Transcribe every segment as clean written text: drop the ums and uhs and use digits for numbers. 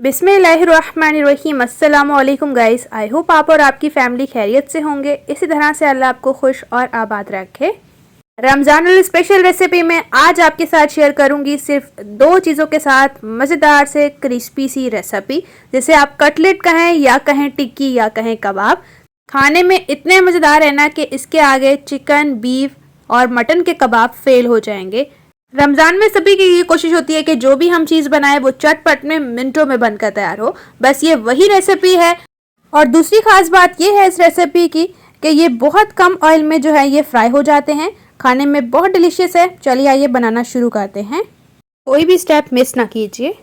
बिस्मिल्लाहिर्रहमानिर्रहीम। अस्सलामुअलैकुम guys. I hope आप और आपकी फैमिली खैरियत से होंगे। इसी तरह से अल्लाह आपको खुश और आबाद रखे। रमज़ान स्पेशल रेसिपी में आज आपके साथ शेयर करूंगी सिर्फ दो चीज़ों के साथ मज़ेदार से क्रिस्पी सी रेसिपी, जिसे आप कटलेट कहें या कहें टिक्की या कहें कबाब। खाने में इतने मज़ेदार है ना कि इसके आगे चिकन, बीफ और मटन के कबाब फेल हो जाएंगे। रमज़ान में सभी की ये कोशिश होती है कि जो भी हम चीज़ बनाएं वो चटपट में मिनटों में बनकर तैयार हो। बस ये वही रेसिपी है। और दूसरी खास बात ये है इस रेसिपी की कि ये बहुत कम ऑयल में जो है ये फ्राई हो जाते हैं। खाने में बहुत डिलीशियस है। चलिए आइए बनाना शुरू करते हैं। कोई भी स्टेप मिस ना कीजिए।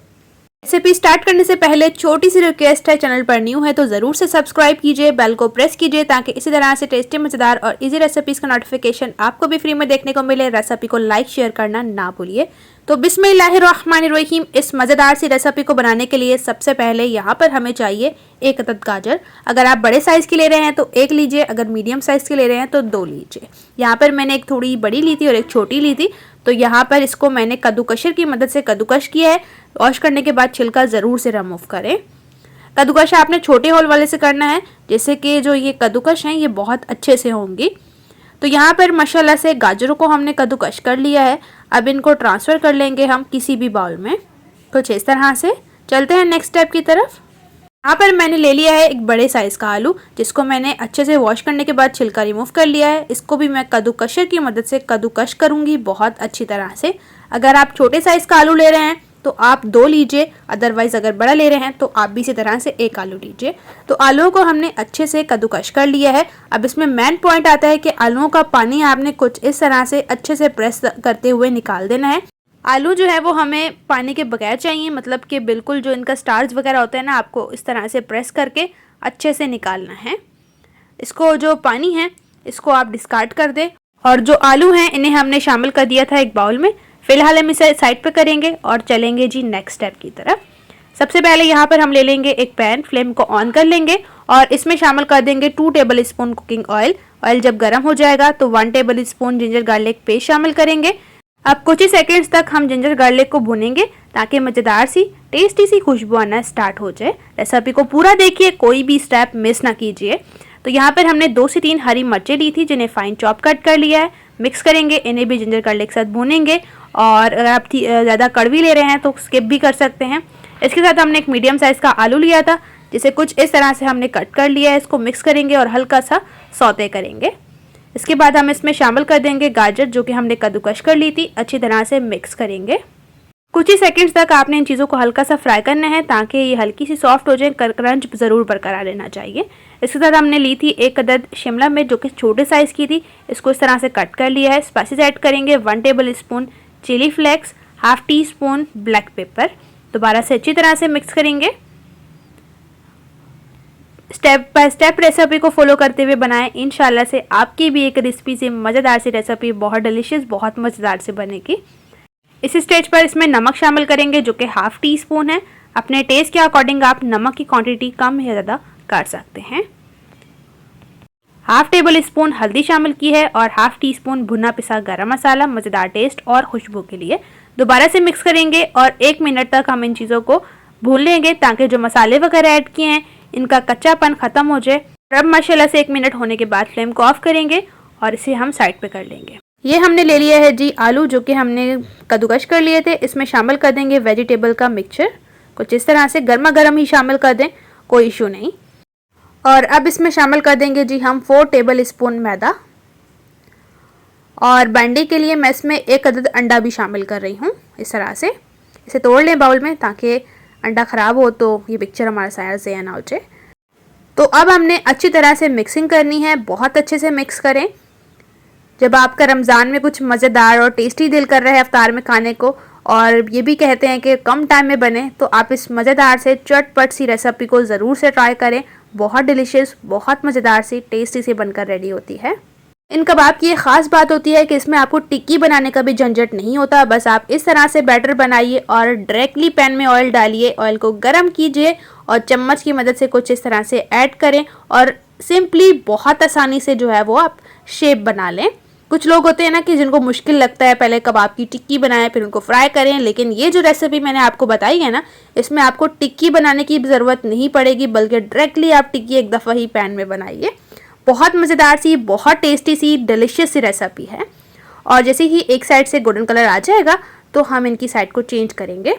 रेसिपी स्टार्ट करने से पहले छोटी सी रिक्वेस्ट है, चैनल पर न्यू है तो ज़रूर से सब्सक्राइब कीजिए, बेल को प्रेस कीजिए ताकि इसी तरह से टेस्टी, मज़ेदार और इजी रेसिपीज़ का नोटिफिकेशन आपको भी फ्री में देखने को मिले। रेसिपी को लाइक शेयर करना ना भूलिए। तो बिस्मिल्लाहिर्रहमानिर्रहीम। इस मज़ेदार सी रेसिपी को बनाने के लिए सबसे पहले यहाँ पर हमें चाहिए एक अदद गाजर। अगर आप बड़े साइज़ की ले रहे हैं तो एक लीजिए, अगर मीडियम साइज़ की ले रहे हैं तो दो लीजिए। यहाँ पर मैंने एक थोड़ी बड़ी ली थी और एक छोटी ली थी, तो यहाँ पर इसको मैंने कद्दूकशर की मदद से कद्दूकश किया है। वॉश करने के बाद छिलका ज़रूर से रिमूव करें। कद्दूकश आपने छोटे होल वाले से करना है, जैसे कि जो ये कद्दूकश हैं ये बहुत अच्छे से होंगी। तो यहाँ पर माशाल्लाह से गाजरों को हमने कद्दूकश कर लिया है। अब इनको ट्रांसफ़र कर लेंगे हम किसी भी बाउल में। कुछ इस तरह से चलते हैं नेक्स्ट स्टेप की तरफ। यहाँ पर मैंने ले लिया है एक बड़े साइज़ का आलू, जिसको मैंने अच्छे से वॉश करने के बाद छिलका रिमूव कर लिया है। इसको भी मैं कद्दूकशर की मदद से कद्दूकश करूँगी बहुत अच्छी तरह से। अगर आप छोटे साइज़ का आलू ले रहे हैं तो आप दो लीजिए, अदरवाइज़ अगर बड़ा ले रहे हैं तो आप भी इसी तरह से एक आलू लीजिए। तो आलूओं को हमने अच्छे से कद्दूकश कर लिया है। अब इसमें मेन पॉइंट आता है कि आलूओं का पानी आपने कुछ इस तरह से अच्छे से प्रेस करते हुए निकाल देना है। आलू जो है वो हमें पानी के बगैर चाहिए, मतलब कि बिल्कुल जो इनका स्टार्च वगैरह होता है ना, आपको इस तरह से प्रेस करके अच्छे से निकालना है। इसको जो पानी है इसको आप डिस्कार्ड कर दें। और जो आलू हैं इन्हें हमने शामिल कर दिया था एक बाउल में। फ़िलहाल हम इसे साइड पर करेंगे और चलेंगे जी नेक्स्ट स्टेप की तरफ। सबसे पहले यहाँ पर हम ले लेंगे एक पैन, फ्लेम को ऑन कर लेंगे और इसमें शामिल कर देंगे 2 table spoon cooking oil. Oil जब गर्म हो जाएगा तो 1 table spoon ginger garlic paste शामिल करेंगे। अब कुछ ही सेकंड्स तक हम जिंजर गार्लिक को भूनेंगे ताकि मज़ेदार सी टेस्टी सी खुशबू आना स्टार्ट हो जाए। रेसिपी को पूरा देखिए, कोई भी स्टेप मिस ना कीजिए। तो यहाँ पर हमने 2 से 3 हरी मिर्चें ली थी जिन्हें फाइन चॉप कट कर लिया है। मिक्स करेंगे, इन्हें भी जिंजर गार्लिक के साथ भूनेंगे। और अगर आप ज़्यादा कड़वी ले रहे हैं तो स्किप भी कर सकते हैं। इसके साथ हमने एक मीडियम साइज़ का आलू लिया था, जिसे कुछ इस तरह से हमने कट कर लिया है। इसको मिक्स करेंगे और हल्का सा सौते करेंगे। इसके बाद हम इसमें शामिल कर देंगे गाजर, जो कि हमने कद्दूकश कर ली थी। अच्छी तरह से मिक्स करेंगे। कुछ ही सेकंड्स तक आपने इन चीज़ों को हल्का सा फ्राई करना है ताकि ये हल्की सी सॉफ्ट हो जाए। क्रंच ज़रूर बरकरार रहना चाहिए। इसके साथ हमने ली थी एक अदद शिमला मिर्च, जो कि छोटे साइज़ की थी। इसको इस तरह से कट कर लिया है। स्पाइसेस ऐड करेंगे 1 tablespoon chili flakes, half teaspoon black pepper. दोबारा से अच्छी तरह से मिक्स करेंगे। स्टेप बाय स्टेप रेसिपी को फॉलो करते हुए बनाएं। इंशाल्लाह से आपकी भी एक रेसिपी से मज़ेदार सी रेसिपी बहुत डिलीशियस, बहुत मज़ेदार से बनेगी। इस स्टेज पर इसमें नमक शामिल करेंगे, जो कि हाफ टी स्पून है। अपने टेस्ट के अकॉर्डिंग आप नमक की क्वांटिटी कम या ज़्यादा कर सकते हैं। हाफ टेबल स्पून हल्दी शामिल की है और हाफ टी स्पून भुना पिसा गरम मसाला, मज़ेदार टेस्ट और खुशबू के लिए। दोबारा से मिक्स करेंगे और 1 मिनट तक हम इन चीज़ों को भून लेंगे ताकि जो मसाले वगैरह ऐड किए हैं इनका कच्चापन ख़त्म हो जाए। अब माशाल्लाह से 1 मिनट होने के बाद फ्लेम को ऑफ करेंगे और इसे हम साइड पे कर लेंगे। ये हमने ले लिया है जी आलू, जो कि हमने कद्दूकश कर लिए थे। इसमें शामिल कर देंगे वेजिटेबल का मिक्सचर। कुछ इस तरह से गर्मा गर्म ही शामिल कर दें, कोई इशू नहीं। और अब इसमें शामिल कर देंगे जी हम 4 टेबल स्पून मैदा। और बाइंडिंग के लिए मैं इसमें एक अदद अंडा भी शामिल कर रही हूँ। इस तरह से इसे तोड़ लें बाउल में ताकि अंडा ख़राब हो तो ये पिक्चर हमारा सारा ज़ाया ना हो जाए। तो अब हमने अच्छी तरह से मिक्सिंग करनी है। बहुत अच्छे से मिक्स करें। जब आपका रमज़ान में कुछ मज़ेदार और टेस्टी दिल कर रहा है अफ्तार में खाने को, और ये भी कहते हैं कि कम टाइम में बने, तो आप इस मज़ेदार से चटपट सी रेसिपी को ज़रूर से ट्राई करें। बहुत डिलीशियस, बहुत मज़ेदार सी टेस्टी सी बनकर रेडी होती है। इन कबाब की एक ख़ास बात होती है कि इसमें आपको टिक्की बनाने का भी झंझट नहीं होता। बस आप इस तरह से बैटर बनाइए और डायरेक्टली पैन में ऑयल डालिए, ऑयल को गर्म कीजिए और चम्मच की मदद से कुछ इस तरह से ऐड करें और सिंपली बहुत आसानी से जो है वो आप शेप बना लें। कुछ लोग होते हैं ना कि जिनको मुश्किल लगता है पहले कबाब की टिक्की बनाएं फिर उनको फ्राई करें, लेकिन ये जो रेसिपी मैंने आपको बताई है ना, इसमें आपको टिक्की बनाने की ज़रूरत नहीं पड़ेगी, बल्कि डायरेक्टली आप टिक्की एक दफ़ा ही पैन में बनाइए। बहुत मज़ेदार सी, बहुत टेस्टी सी, डिलीशियस सी रेसिपी है। और जैसे ही एक साइड से गोल्डन कलर आ जाएगा तो हम इनकी साइड को चेंज करेंगे।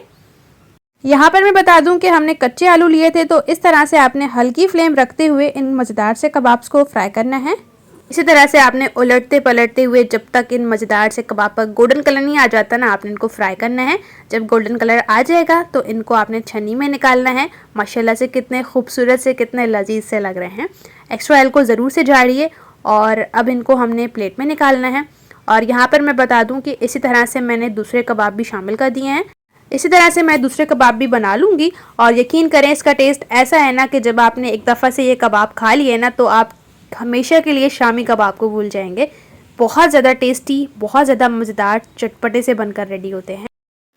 यहाँ पर मैं बता दूं कि हमने कच्चे आलू लिए थे, तो इस तरह से आपने हल्की फ्लेम रखते हुए इन मज़ेदार से कबाब्स को फ्राई करना है। इसी तरह से आपने उलटते पलटते हुए जब तक इन मज़ेदार से कबाब पर गोल्डन कलर नहीं आ जाता ना, आपने इनको फ्राई करना है। जब गोल्डन कलर आ जाएगा तो इनको आपने छन्नी में निकालना है। माशाल्लाह से कितने खूबसूरत से, कितने लजीज से लग रहे हैं। एक्स्ट्रा ऑयल को ज़रूर से झाड़िए। और अब इनको हमने प्लेट में निकालना है। और यहाँ पर मैं बता दूँ कि इसी तरह से मैंने दूसरे कबाब भी शामिल कर दिए हैं। इसी तरह से मैं दूसरे कबाब भी बना लूँगी। और यकीन करें इसका टेस्ट ऐसा है ना कि जब आपने एक दफ़ा से ये कबाब खा लिए ना तो आप हमेशा के लिए शामी कबाब को भूल जाएंगे। बहुत ज़्यादा टेस्टी, बहुत ज़्यादा मज़ेदार, चटपटे से बनकर रेडी होते हैं।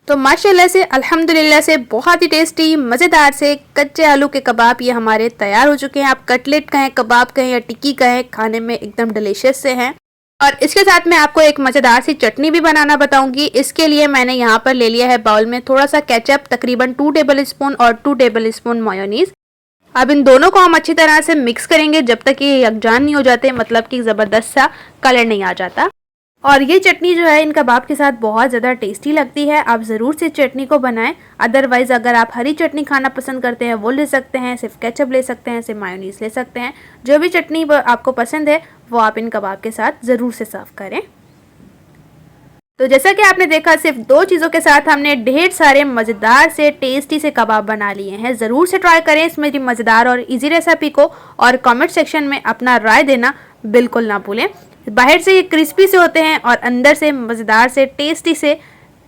तो माशाल्लाह से, अल्हम्दुलिल्लाह से बहुत ही टेस्टी मज़ेदार से कच्चे आलू के कबाब ये हमारे तैयार हो चुके हैं। आप कटलेट कहें, कबाब कहें या टिक्की कहें, खाने में एकदम डिलीशियस से हैं। और इसके साथ मैं आपको एक मज़ेदार सी चटनी भी बनाना बताऊंगी। इसके लिए मैंने यहाँ पर ले लिया है बाउल में थोड़ा सा केचप, तकरीबन 2 टेबल स्पून और 2 टेबल स्पून मेयोनीज़। अब इन दोनों को हम अच्छी तरह से मिक्स करेंगे जब तक ये यकजान नहीं हो जाते, मतलब कि ज़बरदस्त सा कलर नहीं आ जाता। और ये चटनी जो है इन कबाब के साथ बहुत ज़्यादा टेस्टी लगती है। आप ज़रूर से चटनी को बनाएं। अदरवाइज़ अगर आप हरी चटनी खाना पसंद करते हैं वो ले सकते हैं, सिर्फ केचप ले सकते हैं, सिर्फ मायोनीज़ ले सकते हैं। जो भी चटनी आपको पसंद है वो आप इन कबाब के साथ ज़रूर से सर्व करें। तो जैसा कि आपने देखा, सिर्फ 2 चीज़ों के साथ हमने ढेर सारे मज़ेदार से टेस्टी से कबाब बना लिए हैं। ज़रूर से ट्राई करें इस मेरी मज़ेदार और इजी रेसिपी को। और कमेंट सेक्शन में अपना राय देना बिल्कुल ना भूलें। बाहर से ये क्रिस्पी से होते हैं और अंदर से मज़ेदार से, टेस्टी से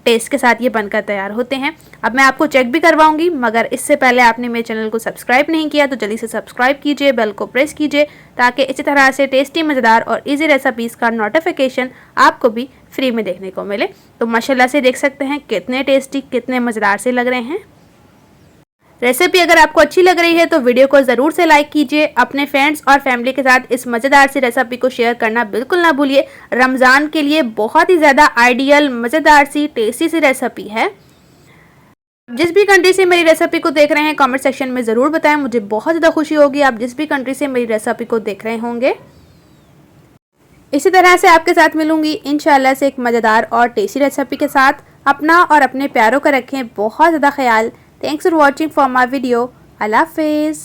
टेस्ट के साथ ये बनकर तैयार होते हैं। अब मैं आपको चेक भी करवाऊंगी, मगर इससे पहले आपने मेरे चैनल को सब्सक्राइब नहीं किया तो जल्दी से सब्सक्राइब कीजिए, बेल को प्रेस कीजिए, ताकि इसी तरह से टेस्टी, मज़ेदार और इजी रेसिपीज़ का नोटिफिकेशन आपको भी फ्री में देखने को मिले। तो माशाल्लाह से देख सकते हैं कितने टेस्टी, कितने मज़ेदार से लग रहे हैं। रेसिपी अगर आपको अच्छी लग रही है तो वीडियो को ज़रूर से लाइक कीजिए। अपने फ्रेंड्स और फैमिली के साथ इस मज़ेदार सी रेसिपी को शेयर करना बिल्कुल ना भूलिए। रमज़ान के लिए बहुत ही ज़्यादा आइडियल, मज़ेदार सी, टेस्टी सी रेसिपी है। जिस भी कंट्री से मेरी रेसिपी को देख रहे हैं कमेंट सेक्शन में ज़रूर बताएं, मुझे बहुत ज़्यादा खुशी होगी आप जिस भी कंट्री से मेरी रेसिपी को देख रहे होंगे। इसी तरह से आपके साथ मिलूंगी इंशाल्लाह से एक मज़ेदार और टेस्टी रेसिपी के साथ। अपना और अपने प्यारों का रखें बहुत ज़्यादा ख्याल। Thanks for watching for my video. Allah Hafiz.